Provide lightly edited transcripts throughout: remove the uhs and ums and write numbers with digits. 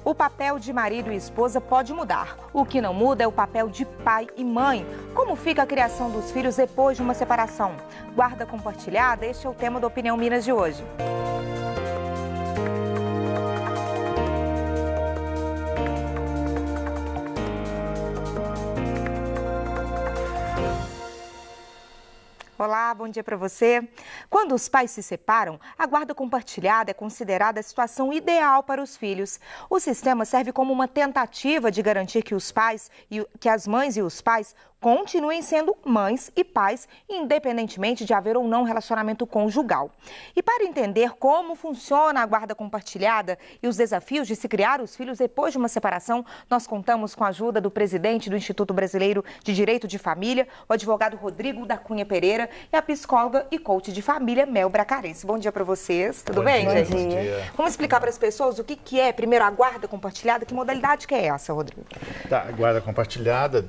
O papel de marido e esposa pode mudar. O que não muda é o papel de pai e mãe. Como fica a criação dos filhos depois de uma separação? Guarda compartilhada, este é o tema do Opinião Minas de hoje. Olá, bom dia para você. Quando os pais se separam, a guarda compartilhada é considerada a situação ideal para os filhos. O sistema serve como uma tentativa de garantir que as mães e os pais continuem sendo mães e pais, independentemente de haver ou não relacionamento conjugal. E para entender como funciona a guarda compartilhada e os desafios de se criar os filhos depois de uma separação, nós contamos com a ajuda do presidente do Instituto Brasileiro de Direito de Família, o advogado Rodrigo da Cunha Pereira, e a psicóloga e coach de família, Mel Bracarense. Bom dia para vocês, tudo bem, gente? Bom dia. Vamos explicar para as pessoas o que é, primeiro, a guarda compartilhada, que modalidade que é essa, Rodrigo? Tá, a guarda compartilhada,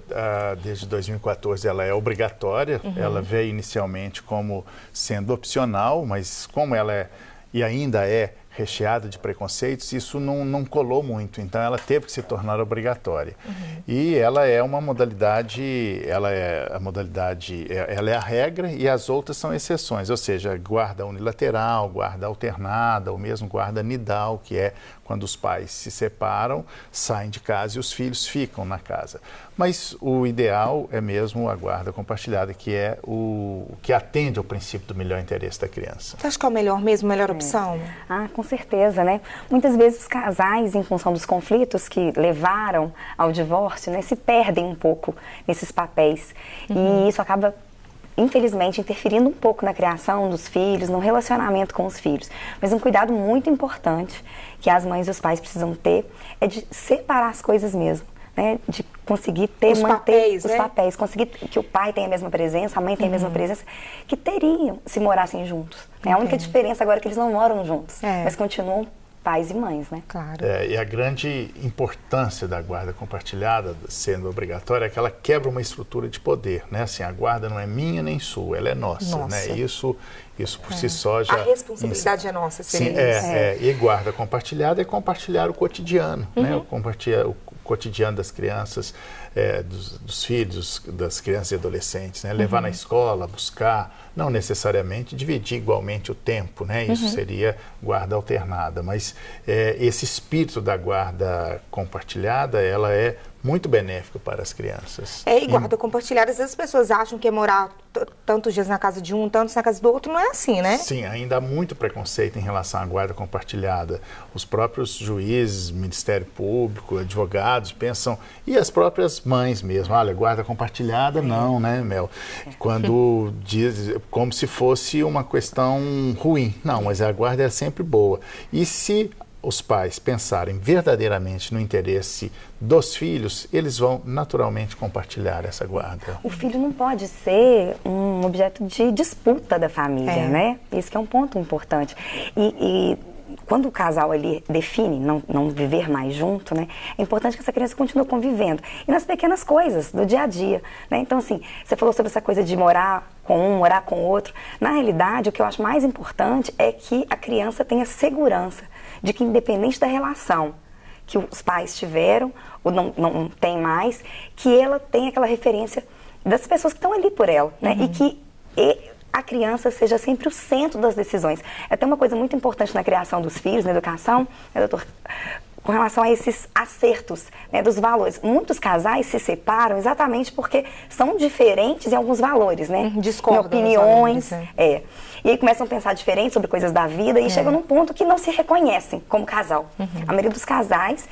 desde 2014, ela é obrigatória. Ela veio inicialmente como sendo opcional, mas como ela é e ainda é recheada de preconceitos, isso não colou muito, então ela teve que se tornar obrigatória. E ela é uma modalidade, ela é a regra e as outras são exceções, ou seja, guarda unilateral, guarda alternada, ou mesmo guarda nidal, que é quando os pais se separam, saem de casa e os filhos ficam na casa. Mas o ideal é mesmo a guarda compartilhada, que é o que atende ao princípio do melhor interesse da criança. Você acha que é o melhor mesmo, a melhor opção? Com certeza, né? Muitas vezes os casais, em função dos conflitos que levaram ao divórcio, né, se perdem um pouco nesses papéis. E isso acaba, infelizmente, interferindo um pouco na criação dos filhos, no relacionamento com os filhos. Mas um cuidado muito importante que as mães e os pais precisam ter é de separar as coisas mesmo. Né, de conseguir manter os papéis, conseguir que o pai tenha a mesma presença, a mãe tenha a mesma presença, que teriam se morassem juntos. É a única diferença agora é que eles não moram juntos, mas continuam pais e mães, né? Claro. E a grande importância da guarda compartilhada, sendo obrigatória, é que ela quebra uma estrutura de poder, né? Assim, a guarda não é minha nem sua, ela é nossa, né? Isso por si só já... A responsabilidade é nossa, seria isso. E guarda compartilhada é compartilhar o cotidiano, né? Compartilhar o cotidiano das crianças, dos filhos, das crianças e adolescentes, né? Levar na escola, buscar, não necessariamente dividir igualmente o tempo, né? Isso seria guarda alternada, mas esse espírito da guarda compartilhada, ela é muito benéfico para as crianças. E guarda compartilhada, às vezes as pessoas acham que é morar tantos dias na casa de um, tantos na casa do outro, não é assim, né? Sim, ainda há muito preconceito em relação à guarda compartilhada. Os próprios juízes, Ministério Público, advogados pensam, e as próprias mães mesmo, olha, guarda compartilhada não, né, Mel? Quando diz como se fosse uma questão ruim. Não, mas a guarda é sempre boa. E se os pais pensarem verdadeiramente no interesse dos filhos, eles vão naturalmente compartilhar essa guarda. O filho não pode ser um objeto de disputa da família, né? Isso que é um ponto importante. E quando o casal ali define não viver mais junto, né, é importante que essa criança continue convivendo. E nas pequenas coisas do dia a dia, né? Então, assim, você falou sobre essa coisa de morar com um, morar com o outro. Na realidade, o que eu acho mais importante é que a criança tenha segurança de que, independente da relação que os pais tiveram ou não tem mais, que ela tenha aquela referência das pessoas que estão ali por ela, né? E que a criança seja sempre o centro das decisões. É até uma coisa muito importante na criação dos filhos, na educação, né, doutor? Com relação a esses acertos, né, dos valores. Muitos casais se separam exatamente porque são diferentes em alguns valores, né? Discordam em opiniões. Valores, né? E aí começam a pensar diferente sobre coisas da vida e chegam num ponto que não se reconhecem como casal. A maioria dos casais,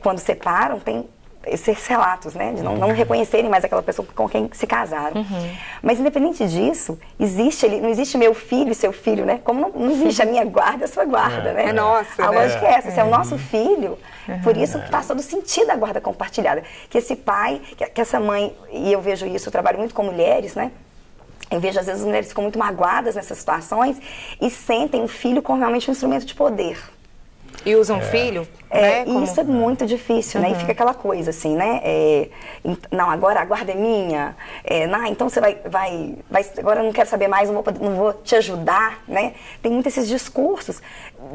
quando separam, tem esses relatos, né, de não reconhecerem mais aquela pessoa com quem se casaram. Mas independente disso, não existe meu filho e seu filho, né? Como não existe a minha guarda e a sua guarda, né? É nossa, a lógica é essa, se é o nosso filho, por isso faz todo sentido a guarda compartilhada. Que esse pai, que essa mãe, e eu vejo isso, eu trabalho muito com mulheres, né? Eu vejo às vezes as mulheres ficam muito magoadas nessas situações e sentem o filho como realmente um instrumento de poder. E usam filho, né? Isso é muito difícil, né? E fica aquela coisa assim, né? Não, agora a guarda é minha. Então você vai agora eu não quero saber mais, não vou te ajudar, né? Tem muitos esses discursos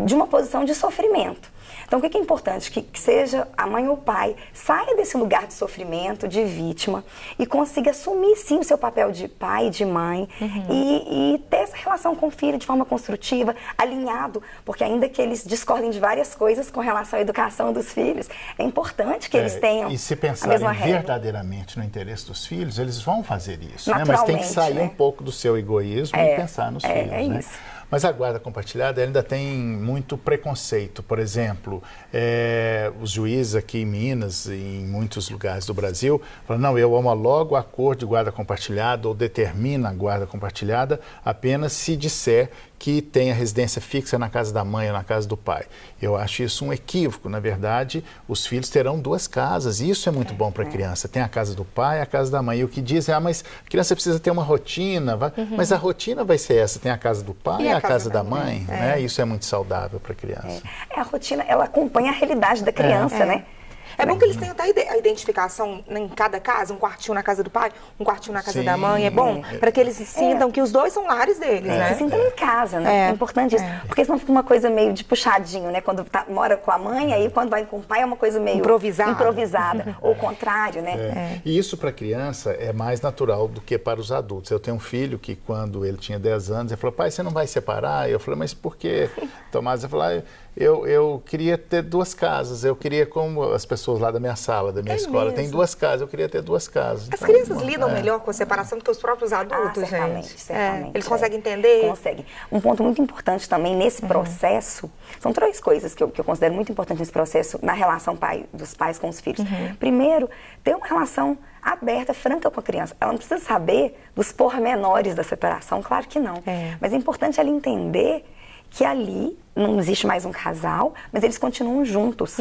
de uma posição de sofrimento. Então, o que é importante? Que seja a mãe ou o pai, saia desse lugar de sofrimento, de vítima, e consiga assumir, sim, o seu papel de pai, de mãe, e ter essa relação com o filho de forma construtiva, alinhado, porque ainda que eles discordem de várias coisas com relação à educação dos filhos, é importante que eles tenham e se a mesma pensarem regra. verdadeiramente no interesse dos filhos, eles vão fazer isso, né? Mas tem que sair um pouco do seu egoísmo e pensar nos filhos, né? Isso. Mas a guarda compartilhada ainda tem muito preconceito. Por exemplo, os juízes aqui em Minas e em muitos lugares do Brasil falam, não, eu homologo o acordo de guarda compartilhada ou determino a guarda compartilhada apenas se disser que tem a residência fixa na casa da mãe ou na casa do pai. Eu acho isso um equívoco. Na verdade, os filhos terão 2 casas e isso é muito bom para a criança. Tem a casa do pai e a casa da mãe. E o que dizem é, mas a criança precisa ter uma rotina. Mas a rotina vai ser essa. Tem a casa do pai e a casa da mãe. Né? Isso é muito saudável para a criança. A rotina, ela acompanha a realidade da criança, né? É bom que eles tenham até a identificação em cada casa, um quartinho na casa do pai, um quartinho na casa da mãe. É bom para que eles sintam que os 2 são lares deles, né? Se sintam em casa, né? É importante isso. Porque senão fica uma coisa meio de puxadinho, né? Quando mora com a mãe, aí quando vai com o pai é uma coisa meio improvisada. Ou o contrário, né? E isso para a criança é mais natural do que para os adultos. Eu tenho um filho que quando ele tinha 10 anos, ele falou, pai, você não vai separar? Eu falei, mas por quê? Tomás, eu falei, eu queria ter 2 casas, eu queria como as pessoas lá da minha sala, da minha escola, tem 2 casas, eu queria ter 2 casas. As crianças lidam melhor com a separação do que os próprios adultos, certamente. Eles conseguem entender? Conseguem. Um ponto muito importante também nesse processo, são 3 coisas que eu considero muito importantes nesse processo, na relação dos pais com os filhos. Primeiro, ter uma relação aberta, franca com a criança. Ela não precisa saber dos pormenores da separação, claro que não. Mas é importante ela entender que ali não existe mais um casal, mas eles continuam juntos,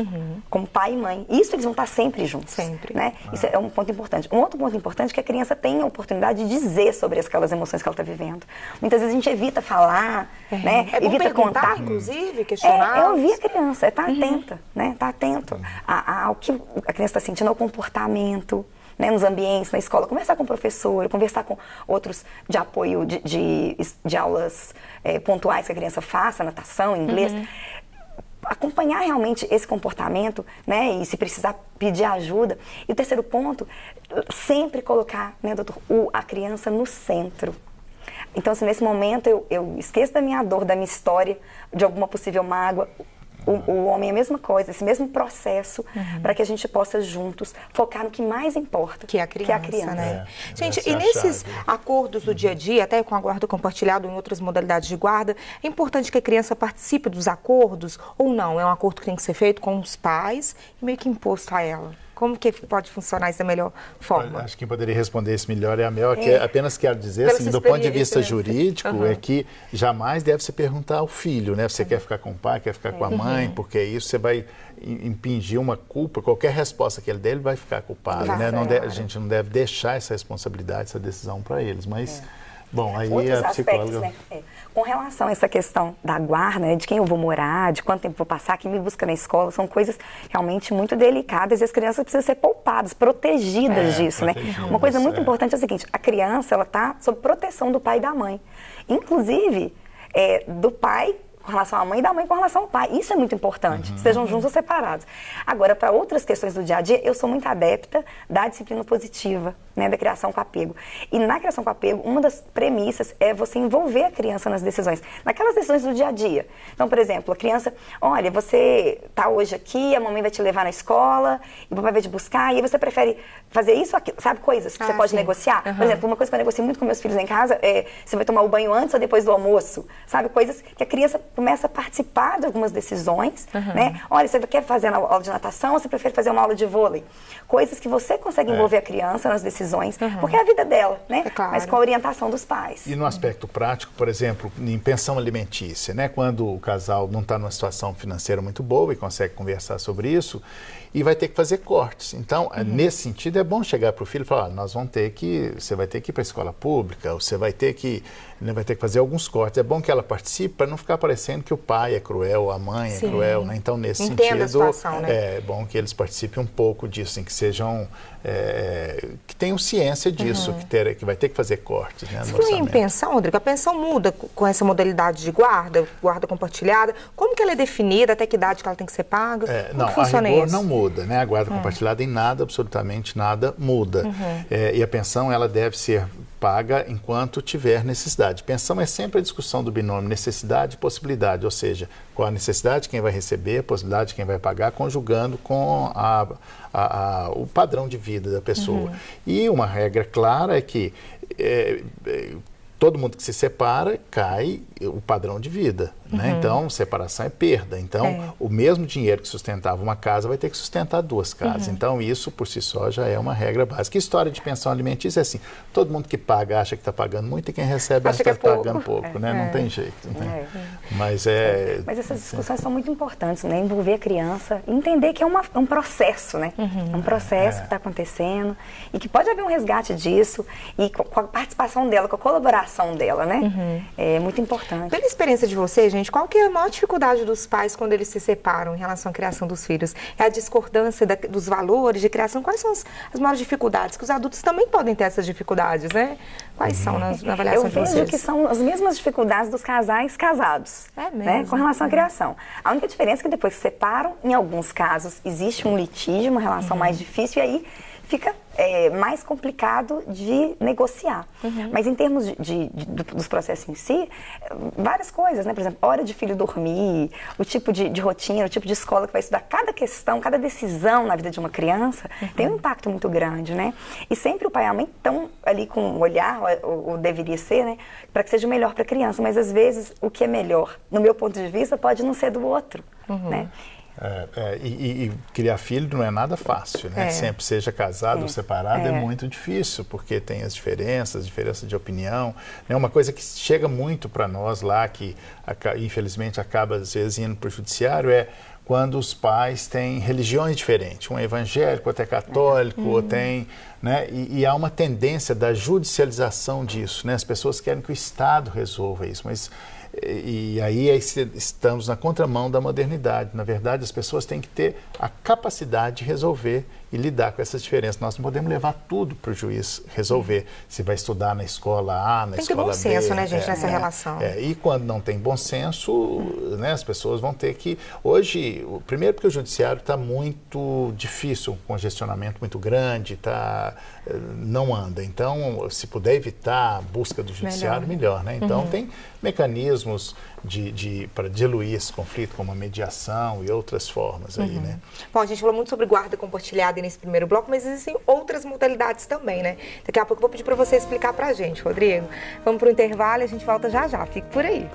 como pai e mãe. Isso eles vão estar sempre juntos. Sempre. Né? Isso é um ponto importante. Um outro ponto importante é que a criança tenha a oportunidade de dizer sobre aquelas emoções que ela está vivendo. Muitas vezes a gente evita falar, né? Evita contar, inclusive, questionar. É ouvir a criança, tá atenta, né? Tá atento ao que a criança está sentindo, ao comportamento, né, nos ambientes, na escola, conversar com o professor, conversar com outros de apoio de aulas pontuais que a criança faça, natação, inglês, acompanhar realmente esse comportamento, né, e se precisar pedir ajuda. E o terceiro ponto, sempre colocar, né, doutor, a criança no centro. Então, assim, nesse momento eu esqueço da minha dor, da minha história, de alguma possível mágoa. O homem é a mesma coisa, esse mesmo processo, para que a gente possa juntos focar no que mais importa, que é a criança. Né? Gente, e nesses acordos do dia a dia, até com a guarda compartilhada ou em outras modalidades de guarda, é importante que a criança participe dos acordos ou não? É um acordo que tem que ser feito com os pais e meio que imposto a ela? Como que pode funcionar isso da melhor forma? Acho que quem poderia responder isso melhor é a Mel, que apenas quero dizer, assim, do ponto de vista jurídico, é que jamais deve se perguntar ao filho, né? Você quer ficar com o pai, quer ficar com a mãe, porque isso você vai impingir uma culpa, qualquer resposta que ele der, ele vai ficar culpado, né? A gente não deve deixar essa responsabilidade, essa decisão para eles, mas... Bom, aí outros a psicóloga... aspectos, né? Com relação a essa questão da guarda, né, de quem eu vou morar, de quanto tempo vou passar, quem me busca na escola, são coisas realmente muito delicadas e as crianças precisam ser poupadas, protegidas disso, né? Uma coisa muito importante é o seguinte, a criança, ela está sob proteção do pai e da mãe. Inclusive, do pai com relação à mãe e da mãe com relação ao pai. Isso é muito importante, sejam juntos ou separados. Agora, para outras questões do dia a dia, eu sou muito adepta da disciplina positiva, né, da criação com apego. E na criação com apego, uma das premissas é você envolver a criança nas decisões, naquelas decisões do dia a dia. Então, por exemplo, a criança, olha, você está hoje aqui, a mamãe vai te levar na escola, e o papai vai te buscar, e aí você prefere fazer isso ou aquilo, sabe, coisas que você pode negociar? Por exemplo, uma coisa que eu negocio muito com meus filhos em casa é, você vai tomar o banho antes ou depois do almoço? Sabe, coisas que a criança começa a participar de algumas decisões, né? Olha, você quer fazer uma aula de natação ou você prefere fazer uma aula de vôlei? Coisas que você consegue envolver a criança nas decisões, porque é a vida dela, né? Claro. Mas com a orientação dos pais. E no aspecto prático, por exemplo, em pensão alimentícia, né? Quando o casal não está numa situação financeira muito boa e consegue conversar sobre isso, e vai ter que fazer cortes. Então, nesse sentido, é bom chegar para o filho e falar, você vai ter que ir para a escola pública, você vai ter que Ele vai ter que fazer alguns cortes. É bom que ela participe para não ficar parecendo que o pai é cruel, a mãe é cruel, né? Então, nesse Entenda sentido, a situação, né? é bom que eles participem um pouco disso, que sejam, que tenham ciência disso, que vai ter que fazer cortes, né, no Você falou em orçamento. pensão, Rodrigo, a pensão muda com essa modalidade de guarda compartilhada? Como que ela é definida, até que idade que ela tem que ser paga? Não, Como a rigor isso? não muda, né? A guarda compartilhada em nada, absolutamente nada muda. E a pensão, ela deve ser paga enquanto tiver necessidade. Pensão é sempre a discussão do binômio necessidade e possibilidade, ou seja, qual a necessidade, quem vai receber, a possibilidade, quem vai pagar, conjugando com o padrão de vida da pessoa. E uma regra clara é que todo mundo que se separa, cai o padrão de vida, né? Então, separação é perda. Então, o mesmo dinheiro que sustentava uma casa vai ter que sustentar duas casas. Então, isso por si só já é uma regra básica. História de pensão alimentícia é assim, todo mundo que paga acha que está pagando muito e quem recebe acha que está pagando pouco, né? Não tem jeito. Né? Mas essas discussões são muito importantes, né? Envolver a criança, entender que é um processo, né? É um processo que está acontecendo e que pode haver um resgate disso e com a participação dela, com a colaboração dela, né? É muito importante. Pela experiência de vocês, gente, qual que é a maior dificuldade dos pais quando eles se separam em relação à criação dos filhos? É a discordância dos valores de criação? Quais são as maiores dificuldades? Que os adultos também podem ter essas dificuldades, né? Quais são na avaliação de vocês? Eu vejo que são as mesmas dificuldades dos casais casados, né, com relação à criação. A única diferença é que depois que se separam, em alguns casos, existe um litígio, uma relação mais difícil, e aí fica mais complicado de negociar. Mas em termos dos processos em si, várias coisas, né? Por exemplo, hora de filho dormir, o tipo de rotina, o tipo de escola que vai estudar, cada questão, cada decisão na vida de uma criança tem um impacto muito grande, né? E sempre o pai e a mãe estão ali com um olhar, ou deveria ser, né? Para que seja melhor para a criança, mas às vezes o que é melhor, no meu ponto de vista, pode não ser do outro, né? E criar filho não é nada fácil, né? Sempre seja casado ou separado é muito difícil, porque tem as diferenças de opinião. É uma coisa que chega muito para nós lá, que infelizmente acaba às vezes indo para o judiciário, é quando os pais têm religiões diferentes. Um é evangélico, outro é católico, outro tem... Né? E há uma tendência da judicialização disso, né? As pessoas querem que o Estado resolva isso, mas... E aí estamos na contramão da modernidade. Na verdade, as pessoas têm que ter a capacidade de resolver e lidar com essas diferenças. Nós não podemos levar tudo para o juiz resolver. Se vai estudar na escola A, na escola B... Tem que ter bom senso, né, gente, nessa relação. E quando não tem bom senso, né, as pessoas vão ter que... Hoje, primeiro porque o judiciário está muito difícil, um congestionamento muito grande, não anda. Então, se puder evitar a busca do judiciário, melhor, né? Então, tem mecanismos para diluir esse conflito, como a mediação e outras formas aí, né? Bom, a gente falou muito sobre guarda compartilhada nesse primeiro bloco, mas existem outras modalidades também, né? Daqui a pouco eu vou pedir para você explicar para a gente, Rodrigo. Vamos para o intervalo e a gente volta já já. Fique por aí.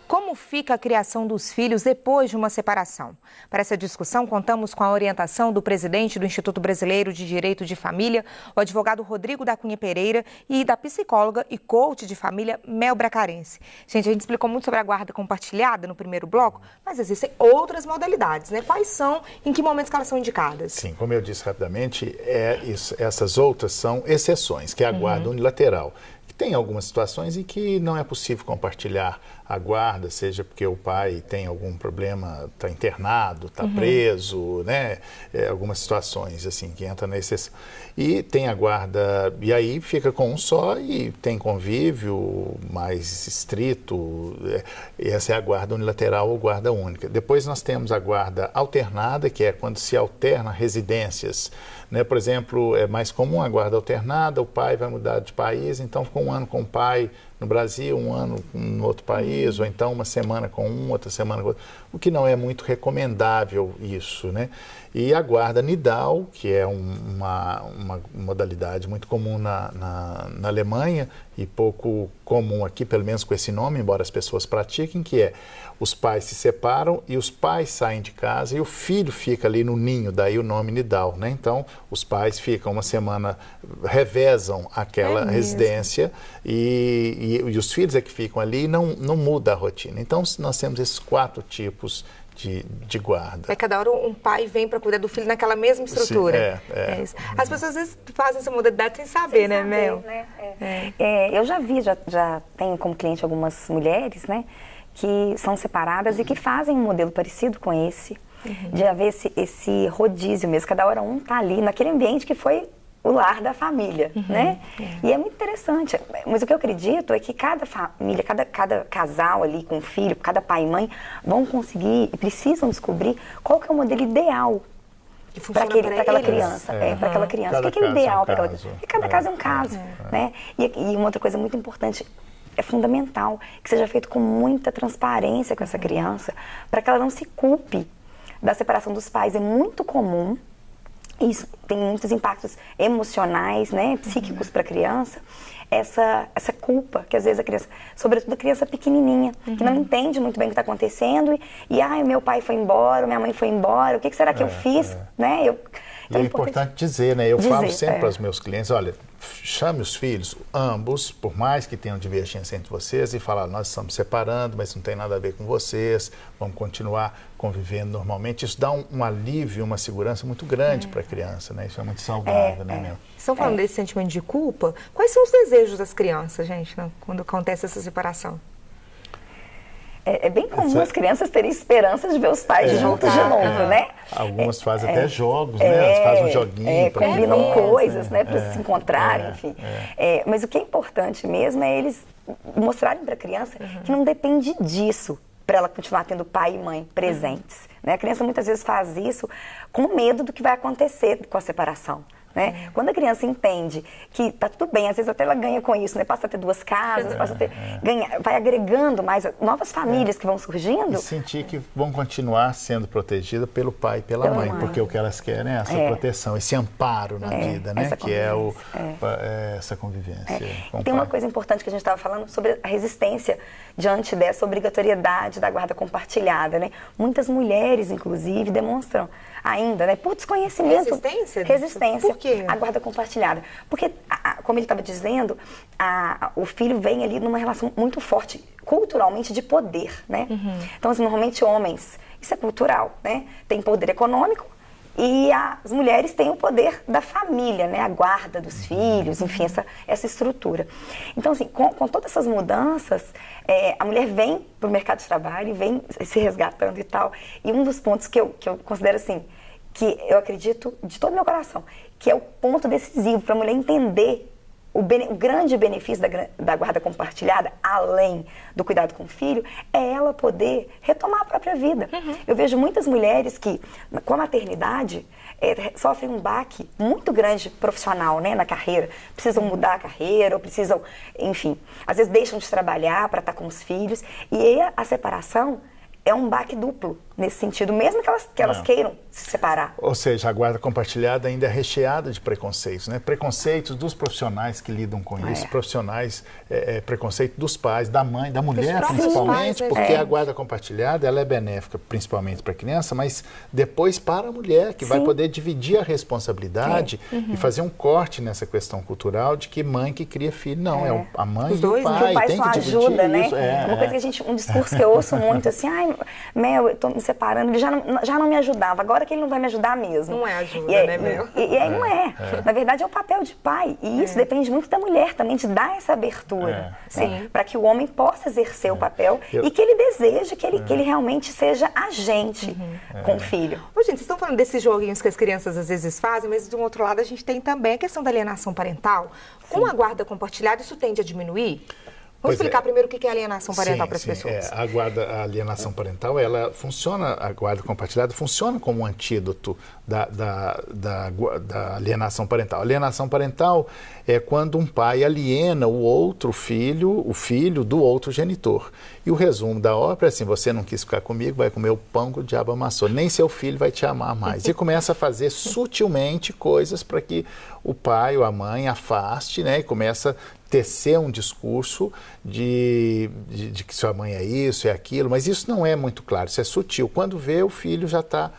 Como fica a criação dos filhos depois de uma separação? Para essa discussão, contamos com a orientação do presidente do Instituto Brasileiro de Direito de Família, o advogado Rodrigo da Cunha Pereira, e da psicóloga e coach de família Mel Bracarense. Gente, a gente explicou muito sobre a guarda compartilhada no primeiro bloco, mas existem outras modalidades, né? Quais são, em que momentos que elas são indicadas? Sim, como eu disse rapidamente, essas outras são exceções, que é a guarda unilateral. Tem algumas situações em que não é possível compartilhar a guarda, seja porque o pai tem algum problema, está internado, está preso, né? Algumas situações assim que entra na exceção. E tem a guarda, e aí fica com um só e tem convívio mais estrito. Essa é a guarda unilateral ou guarda única. Depois nós temos a guarda alternada, que é quando se alterna residências. Né? Por exemplo, é mais comum a guarda alternada, o pai vai mudar de país, então ficou um ano com o pai no Brasil, um ano no outro país, ou então uma semana com um, outra semana com outro, o que não é muito recomendável isso, né? E a guarda nidal, que é uma modalidade muito comum na Alemanha e pouco comum aqui, pelo menos com esse nome, embora as pessoas pratiquem, que é os pais se separam e os pais saem de casa e o filho fica ali no ninho, daí o nome nidal, né? Então, os pais ficam uma semana, revezam aquela residência e e os filhos é que ficam ali e não muda a rotina. Então, nós temos esses 4 tipos de guarda. Cada hora um pai vem para cuidar do filho naquela mesma estrutura. Sim, é isso. As pessoas às vezes fazem essa modalidade sem saber, né, Mel? Eu já tenho como cliente algumas mulheres, né, que são separadas e que fazem um modelo parecido com esse, de haver esse rodízio mesmo. Cada hora um tá ali naquele ambiente que foi o lar da família, né? E é muito interessante. Mas o que eu acredito é que cada família, cada casal ali com filho, cada pai e mãe, vão conseguir e precisam descobrir qual que é o modelo ideal para aquela criança. Para aquela criança. O que é ideal para aquela criança? Porque cada caso é um caso, né? E uma outra coisa muito importante, é fundamental que seja feito com muita transparência com essa criança, para que ela não se culpe da separação dos pais. É muito comum. Isso tem muitos impactos emocionais, né, psíquicos para a criança, essa culpa que às vezes a criança, sobretudo a criança pequenininha, que não entende muito bem o que está acontecendo e meu pai foi embora, minha mãe foi embora, o que será que eu fiz, né? Então, é importante dizer, né? Eu falo sempre para os meus clientes, olha, chame os filhos, ambos, por mais que tenham divergência entre vocês, e falar, nós estamos separando, mas não tem nada a ver com vocês, vamos continuar convivendo normalmente. Isso dá um alívio, uma segurança muito grande para a criança, né? Isso é muito saudável, né, Mel? Estão falando desse sentimento de culpa? Quais são os desejos das crianças, gente, né, quando acontece essa separação? É bem comum as crianças terem esperança de ver os pais juntos de novo, né? Algumas fazem até jogos, né? Elas fazem um joguinho. Combinam coisas, né? Para se encontrarem, enfim. Mas o que é importante mesmo é eles mostrarem para a criança que não depende disso para ela continuar tendo pai e mãe presentes. Né? A criança muitas vezes faz isso com medo do que vai acontecer com a separação. Né? Quando a criança entende que tá tudo bem, às vezes até ela ganha com isso, né? Passa a ter 2 casas, passa a ter, vai agregando mais novas famílias que vão surgindo. E sentir que vão continuar sendo protegidas pelo pai e pela mãe, porque o que elas querem é essa proteção, esse amparo na vida, né? Que é essa convivência. Tem uma coisa importante que a gente estava falando sobre a resistência diante dessa obrigatoriedade da guarda compartilhada, né? Muitas mulheres, inclusive, demonstram ainda, né? Por desconhecimento. Resistência. Por quê? A guarda compartilhada. Porque, como ele estava dizendo, o filho vem ali numa relação muito forte, culturalmente, de poder, né? Então, assim, normalmente homens, isso é cultural, né? Tem poder econômico e as mulheres têm o poder da família, né? A guarda dos filhos, enfim, essa estrutura. Então, assim, com todas essas mudanças, a mulher vem para o mercado de trabalho e vem se resgatando e tal. E um dos pontos que eu considero, assim, que eu acredito de todo o meu coração, que é o ponto decisivo para a mulher entender o grande benefício da guarda compartilhada, além do cuidado com o filho, é ela poder retomar a própria vida. Eu vejo muitas mulheres que, com a maternidade, sofrem um baque muito grande profissional, né, na carreira. Precisam mudar a carreira, ou precisam, enfim, às vezes deixam de trabalhar para estar com os filhos. E aí a separação é um baque duplo nesse sentido, mesmo que elas queiram se separar. Ou seja, a guarda compartilhada ainda é recheada de preconceitos, né? Preconceitos dos profissionais que lidam com isso, profissionais, preconceito dos pais, da mãe, da mulher principalmente, porque a guarda compartilhada ela é benéfica principalmente para a criança, mas depois para a mulher, que vai poder dividir a responsabilidade e fazer um corte nessa questão cultural de que mãe que cria filho, não, é a mãe e o pai, tem que dividir ajuda, né? isso. Uma coisa que um discurso que eu ouço muito, assim, Mel, eu tô me separando, ele já não me ajudava, agora que ele não vai me ajudar mesmo. Não é ajuda, né, Mel? Não é. Na verdade, é o papel de pai. E isso depende muito da mulher também, de dar essa abertura. Né? Para que o homem possa exercer o papel e que ele deseje que ele realmente seja agente com o filho. Ô, gente, vocês estão falando desses joguinhos que as crianças às vezes fazem, mas de um outro lado a gente tem também a questão da alienação parental. Com a guarda compartilhada, isso tende a diminuir? Vamos explicar primeiro o que é alienação parental para as pessoas. A alienação parental, ela funciona, a guarda compartilhada funciona como um antídoto da alienação parental. A alienação parental é quando um pai aliena o filho do outro genitor. E o resumo da ópera é assim, você não quis ficar comigo, vai comer o pão que o diabo amassou. Nem seu filho vai te amar mais. E começa a fazer sutilmente coisas para que o pai ou a mãe afaste, né? E começa a tecer um discurso de que sua mãe é isso, é aquilo, mas isso não é muito claro, isso é sutil. Quando vê, o filho já está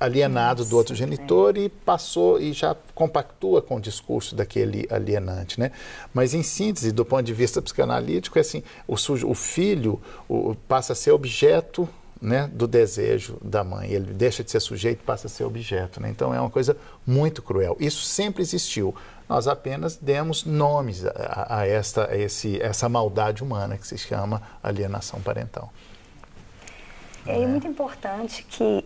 alienado do outro genitor e passou e já compactua com o discurso daquele alienante, né? Mas em síntese, do ponto de vista psicanalítico, é assim, o filho passa a ser objeto, né, do desejo da mãe. Ele deixa de ser sujeito e passa a ser objeto, né? Então é uma coisa muito cruel. Isso sempre existiu. Nós apenas demos nomes a essa maldade humana que se chama alienação parental. É muito importante que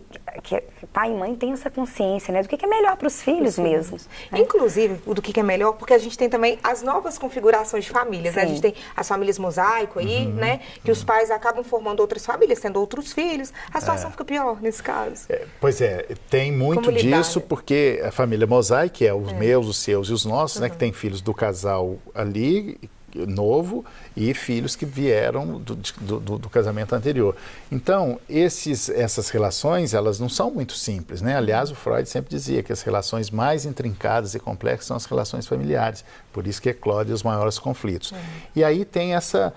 pai e mãe tenham essa consciência, né, do que é melhor para os filhos mesmo. Né? Inclusive, do que é melhor, porque a gente tem também as novas configurações de famílias, né? A gente tem as famílias mosaico aí, né, que os pais acabam formando outras famílias, tendo outros filhos. A situação fica pior nesse caso. Pois é, tem muito disso, porque a família mosaico, que é os meus, os seus e os nossos, né, que tem filhos do casal ali, novo, e filhos que vieram do casamento anterior. Então, essas relações, elas não são muito simples, né? Aliás, o Freud sempre dizia que as relações mais intrincadas e complexas são as relações familiares, por isso que eclodem os maiores conflitos. E aí tem essa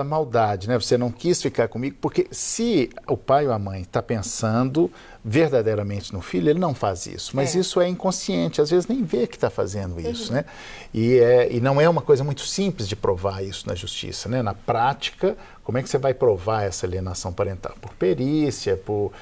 maldade, né? Você não quis ficar comigo, porque se o pai ou a mãe está pensando verdadeiramente no filho, ele não faz isso. Mas isso é inconsciente, às vezes nem vê que está fazendo isso, né? E não é uma coisa muito simples de provar isso na justiça, né? Na prática, como é que você vai provar essa alienação parental? Por perícia, por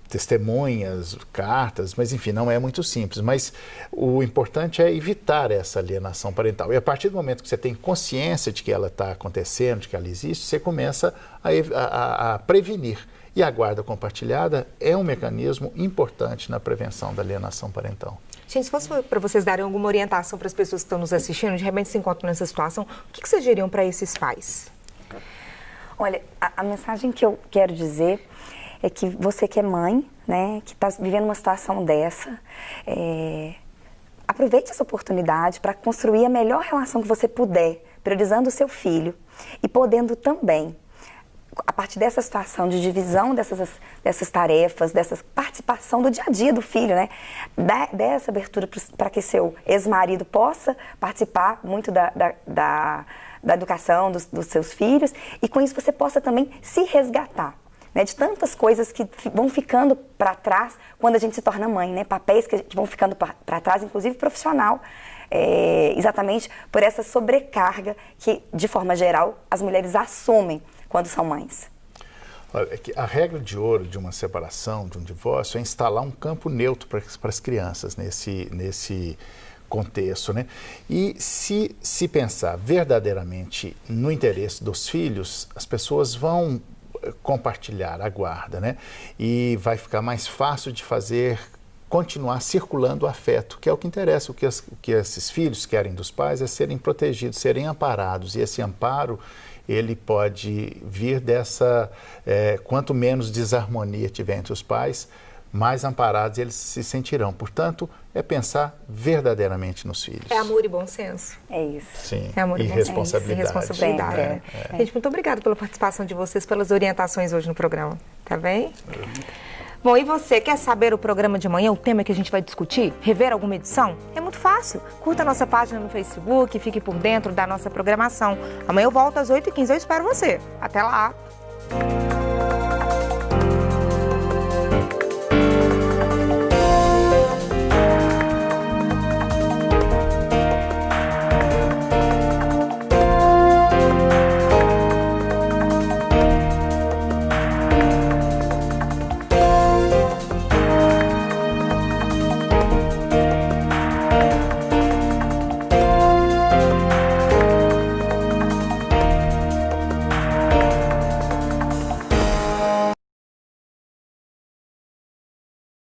testemunhas, cartas, mas enfim, não é muito simples. Mas o importante é evitar essa alienação parental. E a partir do momento que você tem consciência de que ela está acontecendo, de que ela existe, você começa a prevenir. E a guarda compartilhada é um mecanismo importante na prevenção da alienação parental. Gente, se fosse para vocês darem alguma orientação para as pessoas que estão nos assistindo, de repente se encontram nessa situação, o que vocês diriam para esses pais? Olha, a mensagem que eu quero dizer é que você que é mãe, né, que está vivendo uma situação dessa, aproveite essa oportunidade para construir a melhor relação que você puder, priorizando o seu filho e podendo também, a partir dessa situação de divisão dessas tarefas, dessa participação do dia a dia do filho, né? Dessa abertura para que seu ex-marido possa participar muito da educação dos seus filhos e com isso você possa também se resgatar, né? De tantas coisas que vão ficando para trás quando a gente se torna mãe, né? Papéis que vão ficando para trás, inclusive profissional, exatamente por essa sobrecarga que, de forma geral, as mulheres assumem quando são mães. Olha, a regra de ouro de uma separação, de um divórcio, é instalar um campo neutro para as crianças nesse contexto, né? E se pensar verdadeiramente no interesse dos filhos, as pessoas vão compartilhar a guarda, né? E vai ficar mais fácil de continuar circulando o afeto, que é o que interessa. O que esses filhos querem dos pais é serem protegidos, serem amparados, e esse amparo ele pode vir quanto menos desarmonia tiver entre os pais, mais amparados eles se sentirão. Portanto, é pensar verdadeiramente nos filhos. É amor e bom senso. É isso. Sim, é amor e responsabilidade. E responsabilidade. Gente, muito obrigada pela participação de vocês, pelas orientações hoje no programa. Tá bem? Bom, e você, quer saber o programa de amanhã, o tema que a gente vai discutir? Rever alguma edição? É muito fácil. Curta a nossa página no Facebook, fique por dentro da nossa programação. Amanhã eu volto às 8h15, eu espero você. Até lá!